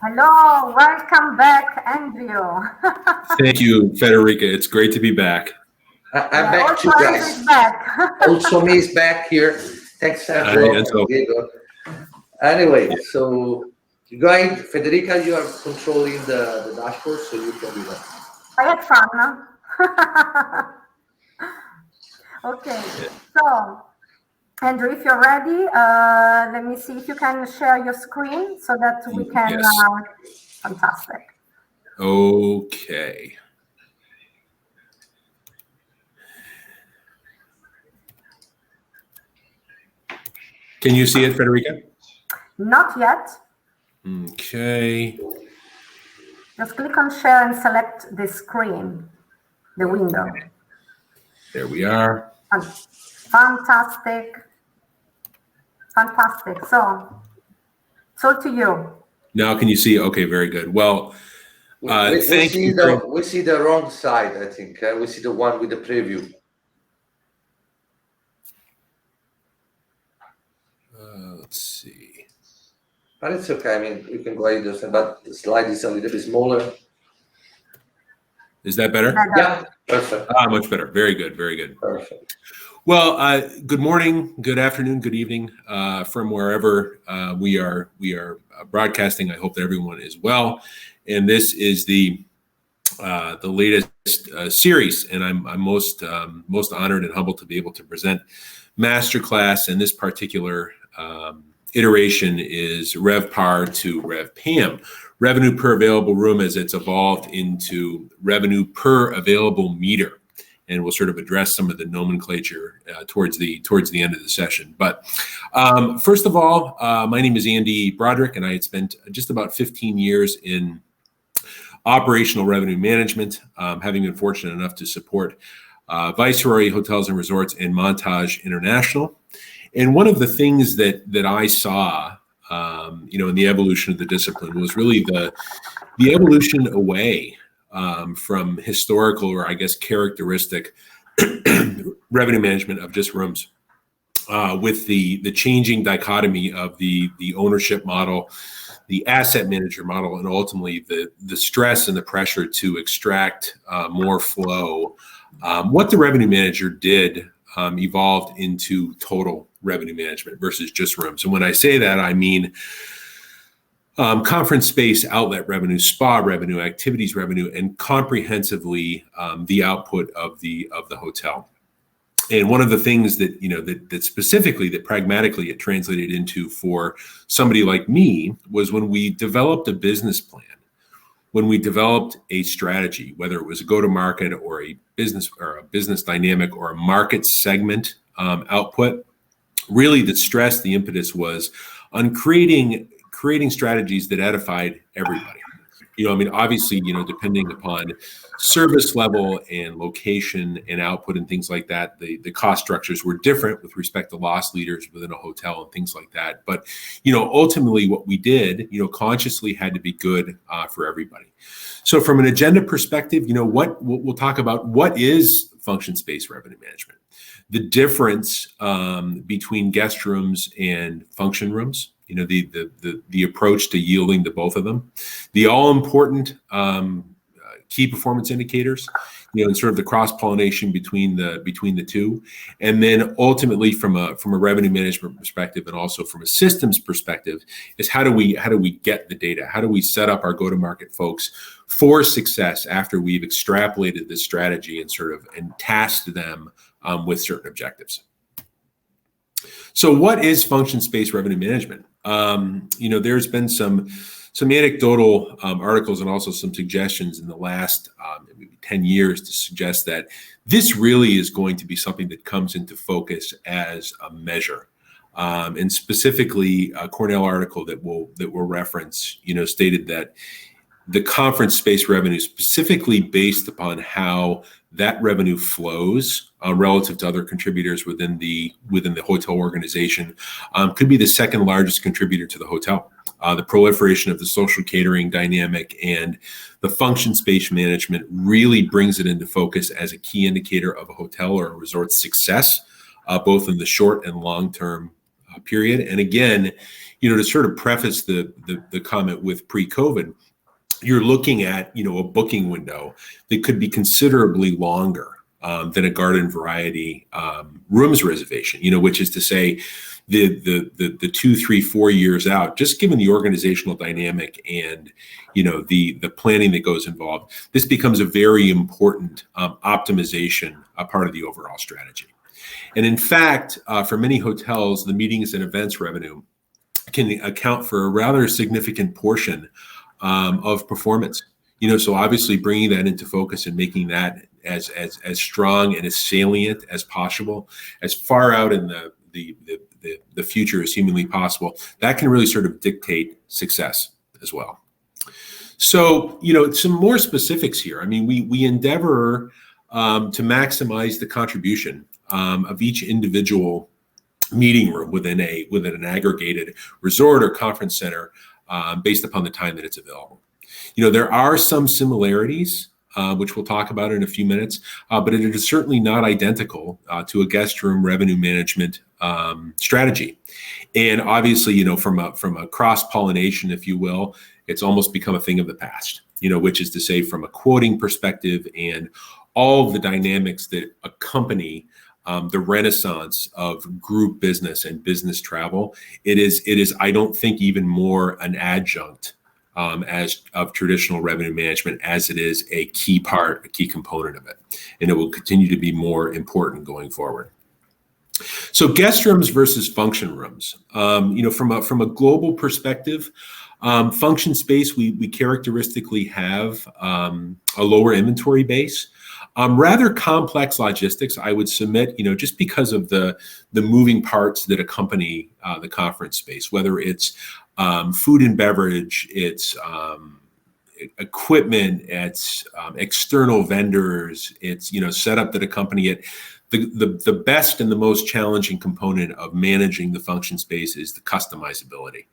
Hello, welcome back, Andrew. Thank you, Federica. It's great to be back. I'm back too, Also, guys. Andrew is back. Also, me is back here. Thanks, Sandro. Hi, Enzo. Diego. Anyway, so you guys, Federica, you are controlling the dashboard, so you can do that. I had fun. Okay, so Andrew, if you're ready, let me see if you can share your screen so that we can. Yes. Fantastic. Okay. Can you see it, Federica? Not yet. Okay. Just click on share and select the screen, the window. There we are. Fantastic. Fantastic. So to you. Now can you see? Okay, very good. Well, thank you. We see the wrong side, I think. We see the one with the preview. Let's see. But it's okay. I mean, you can go ahead, but the slide is a little bit smaller. Is that better? Yeah, perfect. Much better. Very good. Very good. Perfect. Well, good morning, good afternoon, good evening from wherever we are broadcasting. I hope that everyone is well. And this is the latest series, and I'm most honored and humbled to be able to present Masterclass. And this particular iteration is RevPAR to RevPAM, revenue per available room, as it's evolved into revenue per available meter. And we'll sort of address some of the nomenclature towards the end of the session. But first of all, my name is Andy Broderick, and I had spent just about 15 years in operational revenue management, having been fortunate enough to support Viceroy Hotels and Resorts and Montage International. And one of the things that I saw, in the evolution of the discipline was really the evolution away from historical, or I guess characteristic revenue management of just rooms, with the changing dichotomy of the ownership model, the asset manager model, and ultimately the stress and the pressure to extract more flow. What the revenue manager did evolved into total revenue management versus just rooms. And when I say that, I mean conference space outlet revenue, spa revenue, activities revenue, and comprehensively the output of the hotel. And one of the things that that specifically, that pragmatically it translated into for somebody like me, was when we developed a business plan, when we developed a strategy, whether it was a go-to-market or a business dynamic or a market segment output. Really, the stress, the impetus was on creating strategies that edified everybody. Obviously, depending upon service level and location and output and things like that, the cost structures were different with respect to loss leaders within a hotel and things like that. But, ultimately what we did, consciously had to be good for everybody. So from an agenda perspective, what we'll talk about, what is function-based revenue management? The difference between guest rooms and function rooms, the approach to yielding to both of them, the all-important key performance indicators, and sort of the cross-pollination between the two, and then ultimately from a revenue management perspective and also from a systems perspective, is how do we get the data? How do we set up our go-to-market folks for success after we've extrapolated this strategy and tasked them with certain objectives? So what is function-based revenue management? There's been some anecdotal articles and also some suggestions in the last maybe 10 years to suggest that this really is going to be something that comes into focus as a measure. And specifically, a Cornell article that we'll reference, stated that the conference-based revenue, specifically based upon how that revenue flows relative to other contributors within the hotel organization, could be the second largest contributor to the hotel. The proliferation of the social catering dynamic and the function-based management really brings it into focus as a key indicator of a hotel or a resort's success, both in the short and long-term period. And again, to sort of preface the comment with pre-COVID, you're looking at, a booking window that could be considerably longer than a garden variety rooms reservation, which is to say the 2, 3, 4 years out, just given the organizational dynamic and, the planning that goes involved, this becomes a very important optimization, a part of the overall strategy. And in fact, for many hotels, the meetings and events revenue can account for a rather significant portion of performance. So obviously bringing that into focus and making that as strong and as salient as possible, as far out in the future as humanly possible, that can really sort of dictate success as well. So, some more specifics here. I mean, we endeavor to maximize the contribution of each individual meeting room within an aggregated resort or conference center based upon the time that it's available. There are some similarities, which we'll talk about in a few minutes, but it is certainly not identical to a guest room revenue management strategy. And obviously, from a cross-pollination, if you will, it's almost become a thing of the past, which is to say from a quoting perspective and all of the dynamics that accompany the renaissance of group business and business travel. It is, I don't think, even more an adjunct as of traditional revenue management as it is a key component of it. And it will continue to be more important going forward. So guest rooms versus function rooms. From a global perspective, function space, we characteristically have a lower inventory base. Rather complex logistics, I would submit, just because of the moving parts that accompany the conference space, whether it's food and beverage, it's equipment, it's external vendors, it's setup that accompany it. The best and the most challenging component of managing the function space is the customizability.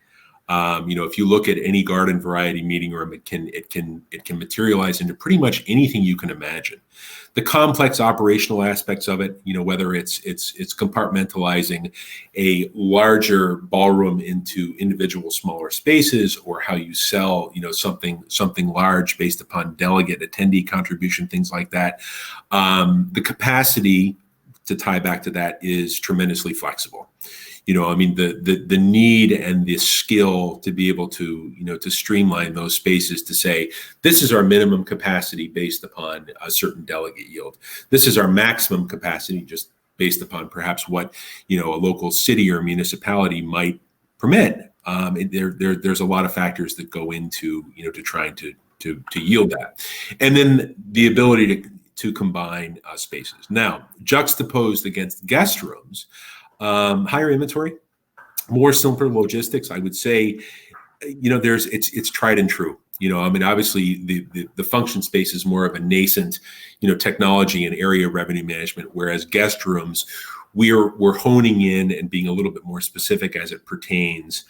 If you look at any garden variety meeting room, it can materialize into pretty much anything you can imagine. The complex operational aspects of it, whether it's compartmentalizing a larger ballroom into individual smaller spaces, or how you sell, something large based upon delegate attendee contribution, things like that. The capacity, to tie back to that, is tremendously flexible. The need and the skill to be able to, to streamline those spaces, to say, this is our minimum capacity based upon a certain delegate yield. This is our maximum capacity just based upon perhaps what, a local city or municipality might permit. There's a lot of factors that go into, to trying to yield that. And then the ability to combine spaces. Now, juxtaposed against guest rooms, higher inventory, more simpler logistics. I would say, it's tried and true. Obviously the function space is more of a nascent, technology and area of revenue management, whereas guest rooms, we're honing in and being a little bit more specific as it pertains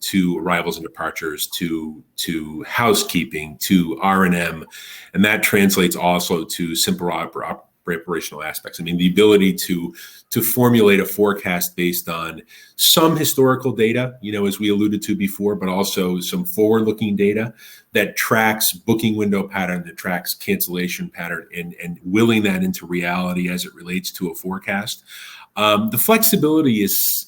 to arrivals and departures, to housekeeping, to R&M, and that translates also to simple operational aspects. The ability to formulate a forecast based on some historical data, as we alluded to before, but also some forward-looking data that tracks booking window pattern, that tracks cancellation pattern, and willing that into reality as it relates to a forecast. The flexibility is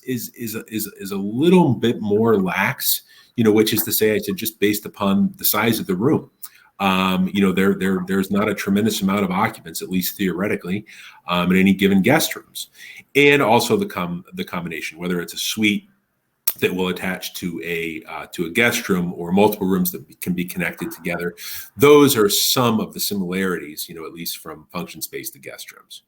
a little bit more lax, which is to say, I said, just based upon the size of the room. There's not a tremendous amount of occupants, at least theoretically, in any given guest rooms. And also the combination, whether it's a suite that will attach to a guest room or multiple rooms that can be connected together. Those are some of the similarities, at least from function space to guest rooms.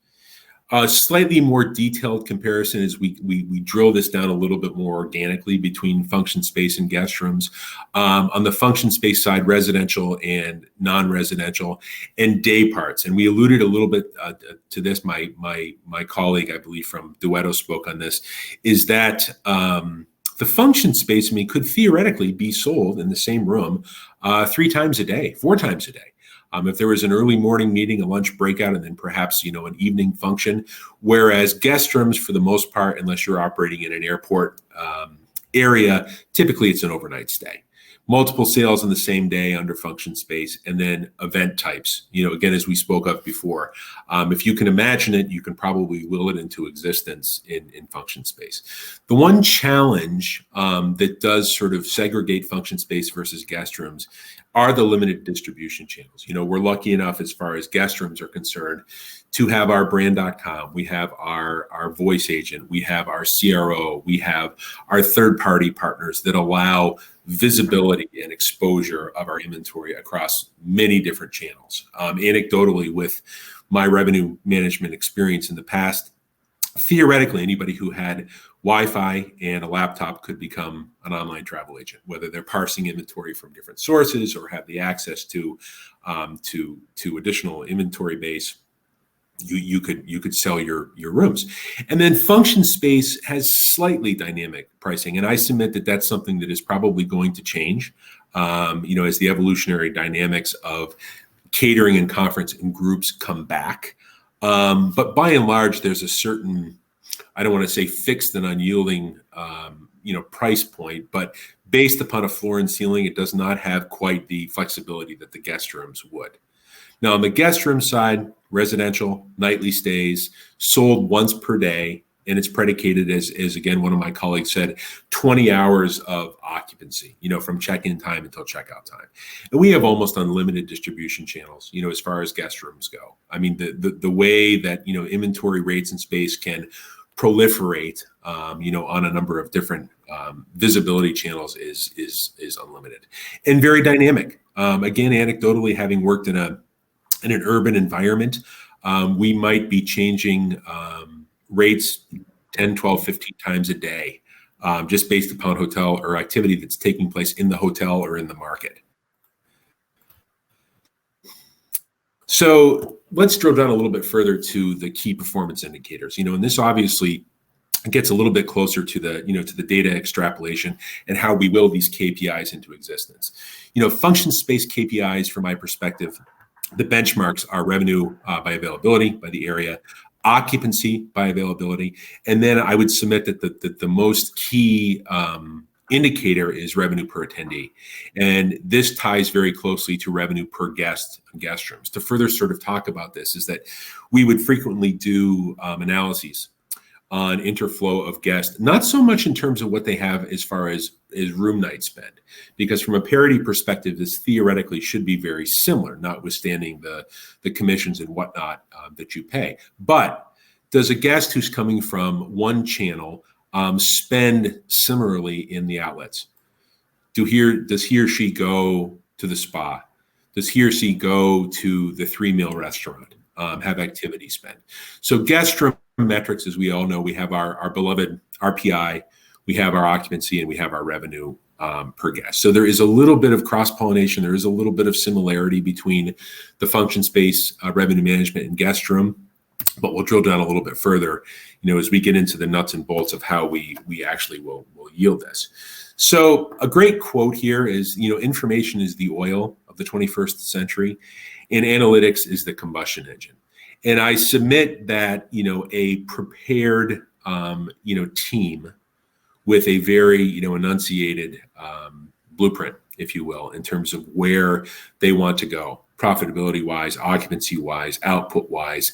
A slightly more detailed comparison is we drill this down a little bit more organically between function space and guest rooms. On the function space side, residential and non-residential, and day parts. And we alluded a little bit to this. My colleague, I believe from Duetto, spoke on this. Is that the function space, could theoretically be sold in the same room 3 times a day, 4 times a day. If there was an early morning meeting, a lunch breakout, and then perhaps, an evening function, whereas guest rooms, for the most part, unless you're operating in an airport area, typically it's an overnight stay. Multiple sales in the same day under function space, and then event types. Again, as we spoke of before, if you can imagine it, you can probably will it into existence in function space. The one challenge that does sort of segregate function space versus guest rooms are the limited distribution channels. We're lucky enough, as far as guest rooms are concerned, to have our brand.com, we have our voice agent, we have our CRO, we have our third-party partners that allow visibility and exposure of our inventory across many different channels. Anecdotally, with my revenue management experience in the past, theoretically, anybody who had Wi-Fi and a laptop could become an online travel agent, whether they're parsing inventory from different sources or have the access to additional inventory base. You could sell your rooms. And then function space has slightly dynamic pricing, and I submit that that's something that is probably going to change as the evolutionary dynamics of catering and conference and groups come back. But by and large, there's a certain, I don't want to say fixed and unyielding price point, but based upon a floor and ceiling, it does not have quite the flexibility that the guest rooms would. Now, on the guest room side, residential, nightly stays, sold once per day, and it's predicated as again, one of my colleagues said, 20 hours of occupancy, from check-in time until checkout time. And we have almost unlimited distribution channels, as far as guest rooms go. I mean, the way that, inventory rates and space can proliferate, on a number of different visibility channels is unlimited and very dynamic. Again, anecdotally, having worked in an urban environment, we might be changing rates 10, 12, 15 times a day, just based upon hotel or activity that's taking place in the hotel or in the market. So let's drill down a little bit further to the key performance indicators, and this obviously gets a little bit closer to the data extrapolation and how we will these KPIs into existence. Function space KPIs, from my perspective, the benchmarks are revenue by availability by the area, occupancy by availability, and then I would submit that the most key indicator is revenue per attendee. And this ties very closely to revenue per guest and guest rooms. To further sort of talk about this is that we would frequently do analyses on interflow of guests, not so much in terms of what they have as far as room night spend, because from a parity perspective, this theoretically should be very similar, notwithstanding the commissions and whatnot that you pay. But does a guest who's coming from one channel spend similarly in the outlets? Does he or she go to the spa? Does he or she go to the 3-meal restaurant? Have activity spend? So guest room metrics, as we all know, we have our beloved RPI, we have our occupancy, and we have our revenue per guest. So there is a little bit of cross-pollination. There is a little bit of similarity between the function space, revenue management, and guest room. But we'll drill down a little bit further, as we get into the nuts and bolts of how we actually will yield this. So a great quote here is, information is the oil of the 21st century, and analytics is the combustion engine. And I submit that, a prepared, team with a very, enunciated blueprint, if you will, in terms of where they want to go, profitability-wise, occupancy-wise, output-wise,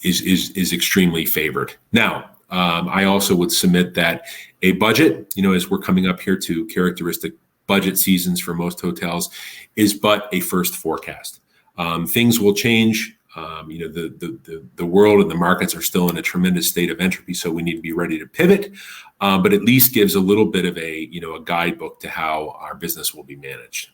is extremely favored. Now, I also would submit that a budget, as we're coming up here to characteristic budget seasons for most hotels, is but a first forecast. Things will change. The world and the markets are still in a tremendous state of entropy, so we need to be ready to pivot, but at least gives a little bit of a guidebook to how our business will be managed.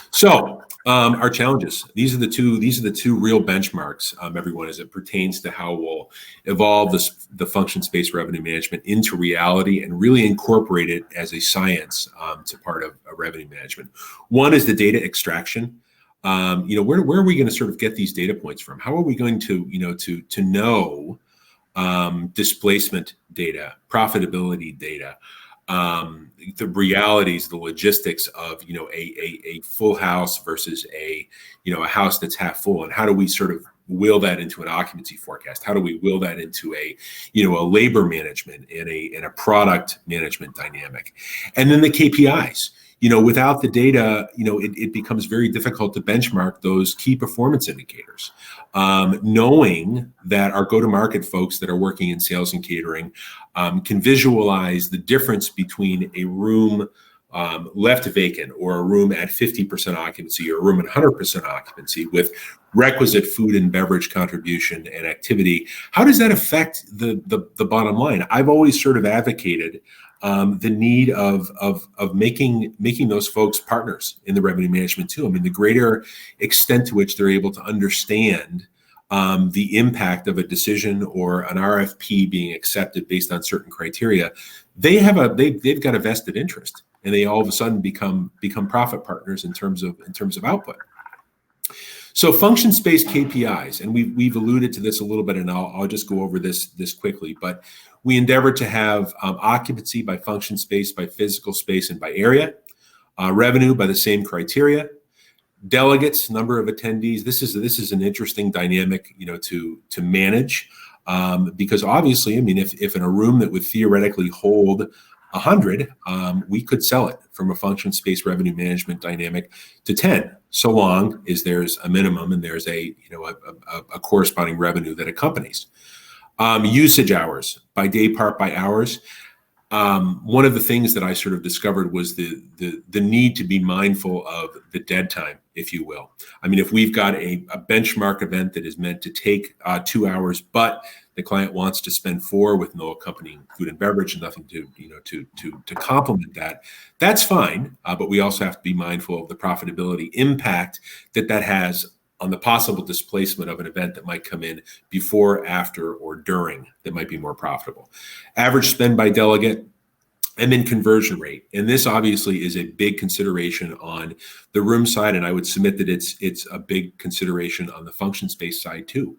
So our challenges, these are the two real benchmarks, everyone, as it pertains to how we'll evolve the function space revenue management into reality and really incorporate it as a science to part of revenue management. One is the data extraction. Where are we going to sort of get these data points from? How are we going to know displacement data, profitability data, the realities, the logistics of, a full house versus a house that's half full, and how do we sort of will that into an occupancy forecast? How do we will that into a labor management and a product management dynamic? And then the KPIs. Without the data, it becomes very difficult to benchmark those key performance indicators. Knowing that our go-to-market folks that are working in sales and catering can visualize the difference between a room left vacant or a room at 50% occupancy or a room at 100% occupancy with requisite food and beverage contribution and activity, how does that affect the bottom line? I've always sort of advocated the need of making those folks partners in the revenue management too. I mean, the greater extent to which they're able to understand the impact of a decision or an RFP being accepted based on certain criteria, they've got a vested interest, and they all of a sudden become profit partners in terms of output. So function-based KPIs, and we've alluded to this a little bit, and I'll just go over this quickly, but we endeavor to have occupancy by function space, by physical space, and by area, revenue by the same criteria, delegates, number of attendees. This is an interesting dynamic, to manage, because obviously, I mean, if in a room that would theoretically hold 100, we could sell it from a function space revenue management dynamic to 10, so long as there's a minimum and there's a corresponding revenue that accompanies. Usage hours by day part, by hours. One of the things that I sort of discovered was the need to be mindful of the dead time, if you will. I mean, if we've got a benchmark event that is meant to take 2 hours, but the client wants to spend 4 with no accompanying food and beverage and nothing to complement that, that's fine. But we also have to be mindful of the profitability impact that has on the possible displacement of an event that might come in before, after, or during that might be more profitable. Average spend by delegate, and then conversion rate. And this obviously is a big consideration on the room side, and I would submit that it's a big consideration on the function space side too.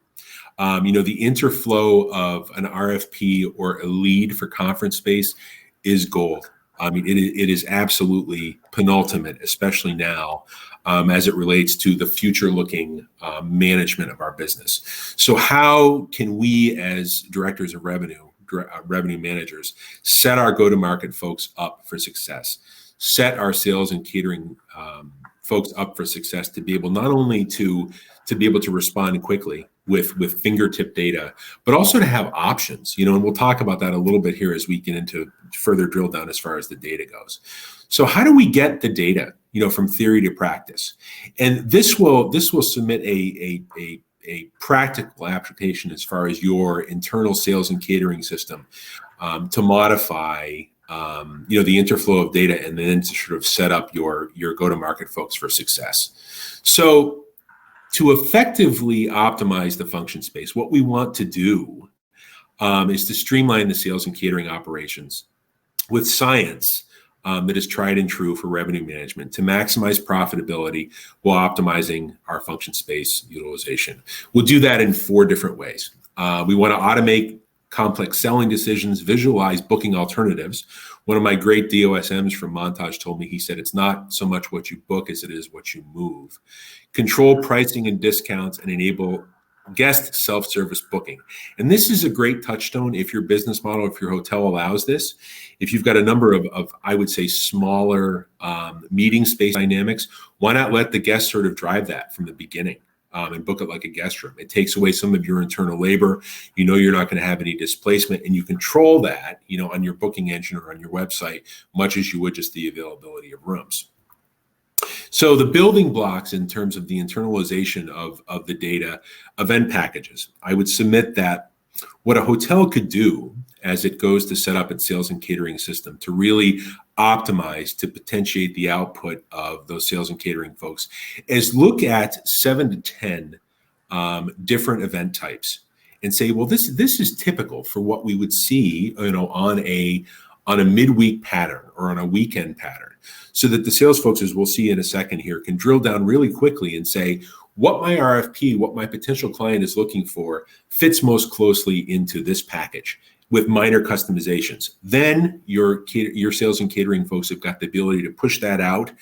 The interflow of an RFP or a lead for conference space is gold. I mean, it is absolutely penultimate, especially now, as it relates to the future-looking management of our business. So how can we, as directors of revenue managers, set our go-to-market folks up for success, set our sales and catering folks up for success to be able not only to be able to respond quickly with fingertip data, but also to have options, and we'll talk about that a little bit here as we get into further drill down as far as the data goes. So how do we get the data, from theory to practice? And this will submit a practical application as far as your internal sales and catering system to modify the interflow of data, and then to sort of set up your go-to-market folks for success. So to effectively optimize the function space, what we want to do is to streamline the sales and catering operations with science that is tried and true for revenue management to maximize profitability while optimizing our function space utilization. We'll do that in 4 different ways. We want to automate complex selling decisions, visualize booking alternatives. One of my great DOSMs from Montage told me, he said, it's not so much what you book as it is what you move. Control pricing and discounts and enable guest self-service booking. And this is a great touchstone if your business model, if your hotel allows this. If you've got a number of I would say, smaller meeting space dynamics, why not let the guest sort of drive that from the beginning and book it like a guest room? It takes away some of your internal labor. You're not going to have any displacement, and you control that, on your booking engine or on your website, much as you would just the availability of rooms. So the building blocks in terms of the internalization of the data, event packages. I would submit that what a hotel could do as it goes to set up its sales and catering system to really optimize, to potentiate the output of those sales and catering folks, is look at 7 to 10 different event types and say, well, this is typical for what we would see, on a midweek pattern or on a weekend pattern, so that the sales folks, as we'll see in a second here, can drill down really quickly and say, what my RFP, what my potential client is looking for fits most closely into this package. with minor customizations. Then your sales and catering folks have got the ability to push that out,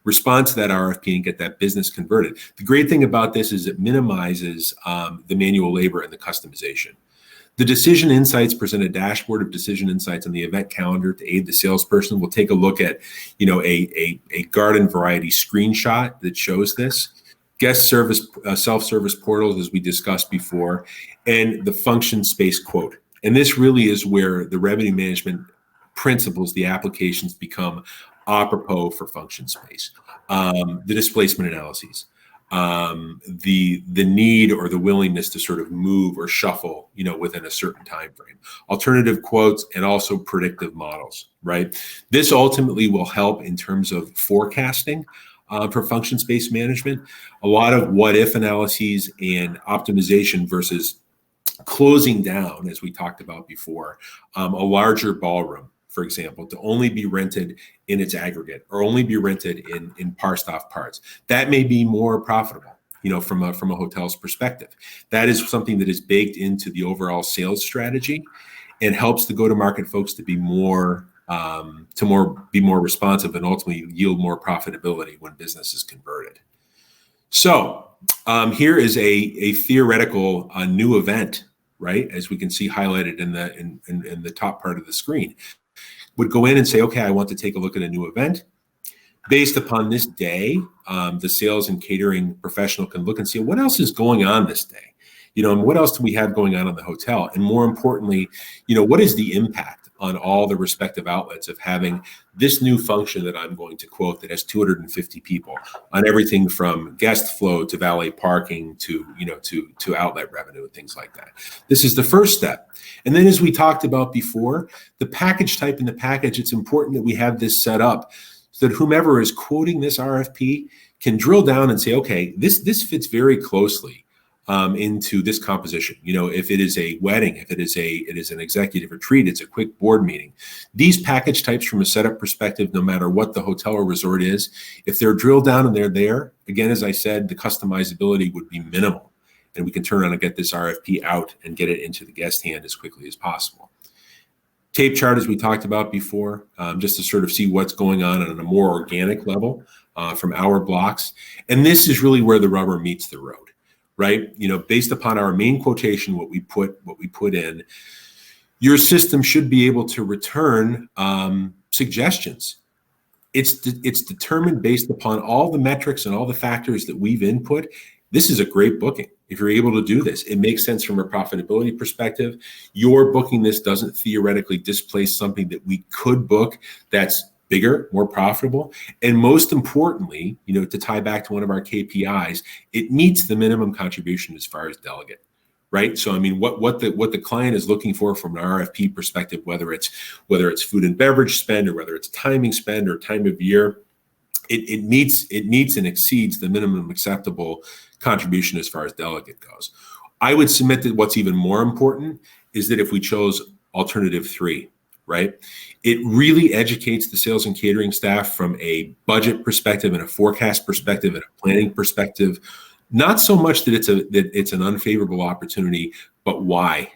respond to that RFP, and get that business converted. The great thing about this is it minimizes the manual labor and the customization. The decision insights present a dashboard of decision insights on the event calendar to aid the salesperson. We'll take a look at, a garden variety screenshot that shows this. Guest service, self-service portals, as we discussed before, and the function space quote. And this really is where the revenue management principles, the applications become apropos for function space. The displacement analyses, the need or the willingness to sort of move or shuffle, within a certain time frame, alternative quotes, and also predictive models, right? This ultimately will help in terms of forecasting for function-based management. A lot of what-if analyses and optimization versus closing down, as we talked about before, a larger ballroom, for example, to only be rented in its aggregate or only be rented in parsed off parts. That may be more profitable, from a hotel's perspective. That is something that is baked into the overall sales strategy and helps the go-to-market folks to be more responsive and ultimately yield more profitability when business is converted. So here is a theoretical new event, right? As we can see highlighted in the top part of the screen. Would go in and say, okay, I want to take a look at a new event. Based upon this day, the sales and catering professional can look and see what else is going on this day, and what else do we have going on in the hotel? And more importantly, what is the impact on all the respective outlets of having this new function that I'm going to quote that has 250 people on everything from guest flow to valet parking to outlet revenue and things like that. This is the first step. And then, as we talked about before, the package type in the package, it's important that we have this set up so that whomever is quoting this RFP can drill down and say, okay, this fits very closely into this composition. If it is a wedding, if it is an executive retreat, it's a quick board meeting. These package types from a setup perspective, no matter what the hotel or resort is, if they're drilled down and they're there, again, as I said, the customizability would be minimal. And we can turn around and get this RFP out and get it into the guest hand as quickly as possible. Tape chart, as we talked about before, just to sort of see what's going on a more organic level from our blocks. And this is really where the rubber meets the road. Right, based upon our main quotation, what we put in, your system should be able to return suggestions. It's determined based upon all the metrics and all the factors that we've input. This is a great booking. If you're able to do this, it makes sense from a profitability perspective. Your booking this doesn't theoretically displace something that we could book that's bigger, more profitable, and most importantly, to tie back to one of our KPIs, it meets the minimum contribution as far as delegate, right? So, what the client is looking for from an RFP perspective, whether it's food and beverage spend or whether it's timing spend or time of year, it meets and exceeds the minimum acceptable contribution as far as delegate goes. I would submit that what's even more important is that if we chose alternative 3, right? It really educates the sales and catering staff from a budget perspective and a forecast perspective and a planning perspective. Not so much that it's an unfavorable opportunity, but why?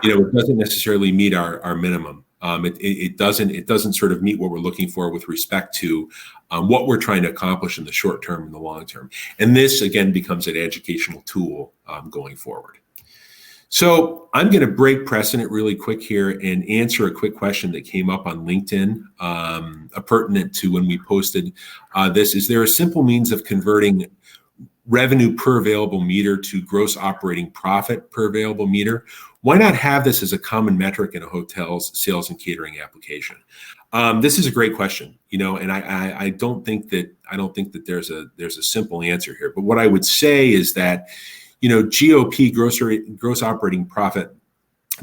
It doesn't necessarily meet our minimum. It doesn't sort of meet what we're looking for with respect to what we're trying to accomplish in the short term and the long term. And this again becomes an educational tool going forward. So I'm going to break precedent really quick here and answer a quick question that came up on LinkedIn, pertinent to when we posted this. Is there a simple means of converting revenue per available meter to gross operating profit per available meter? Why not have this as a common metric in a hotel's sales and catering application? This is a great question, and I don't think that there's a simple answer here. But what I would say is that GOP, gross operating profit,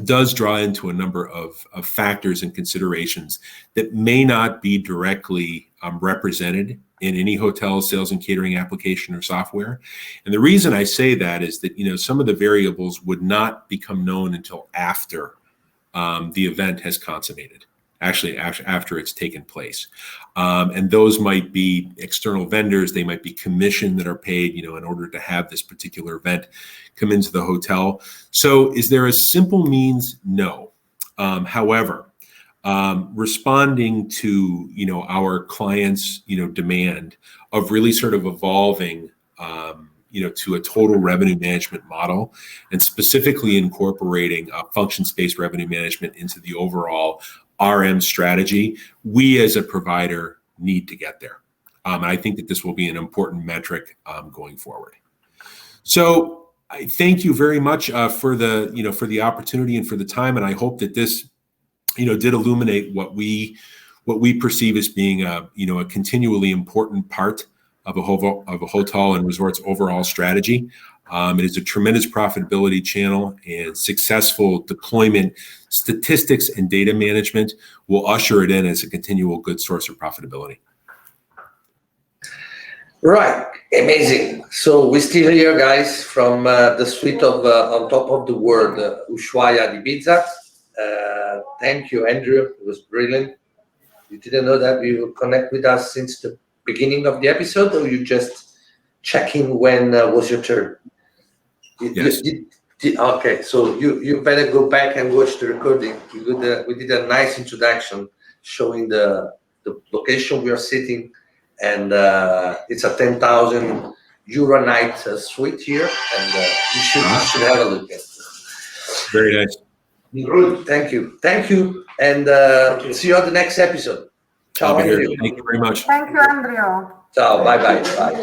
does draw into a number of factors and considerations that may not be directly represented in any hotel sales and catering application or software. And the reason I say that is that some of the variables would not become known until after the event has consummated. Actually, after it's taken place. And those might be external vendors, they might be commission that are paid, in order to have this particular event come into the hotel. So is there a simple means? No. However, responding to our clients' demand of really sort of evolving to a total revenue management model, and specifically incorporating function-based revenue management into the overall RM strategy, we as a provider need to get there. I think that this will be an important metric going forward. So I thank you very much for the opportunity and for the time, and I hope that this did illuminate what we perceive as being a continually important part of a hotel and resort's overall strategy. It is a tremendous profitability channel, and successful deployment, statistics, and data management will usher it in as a continual good source of profitability. Right, amazing. So we still here, guys, from the suite of on top of the world, Ushuaia di Ibiza. Thank you, Andrew. It was brilliant. You didn't know that you will connect with us since the beginning of the episode, or you just checking when was your turn? Yes. Okay, so you better go back and watch the recording. We did a nice introduction showing the location we are sitting, and it's a 10,000 euro night suite here, and you should have a look at it. Very nice. Good. Thank you, and see you on the next episode. Ciao, Andrew. Thank you very much. Thank you, Andrea. Ciao, bye.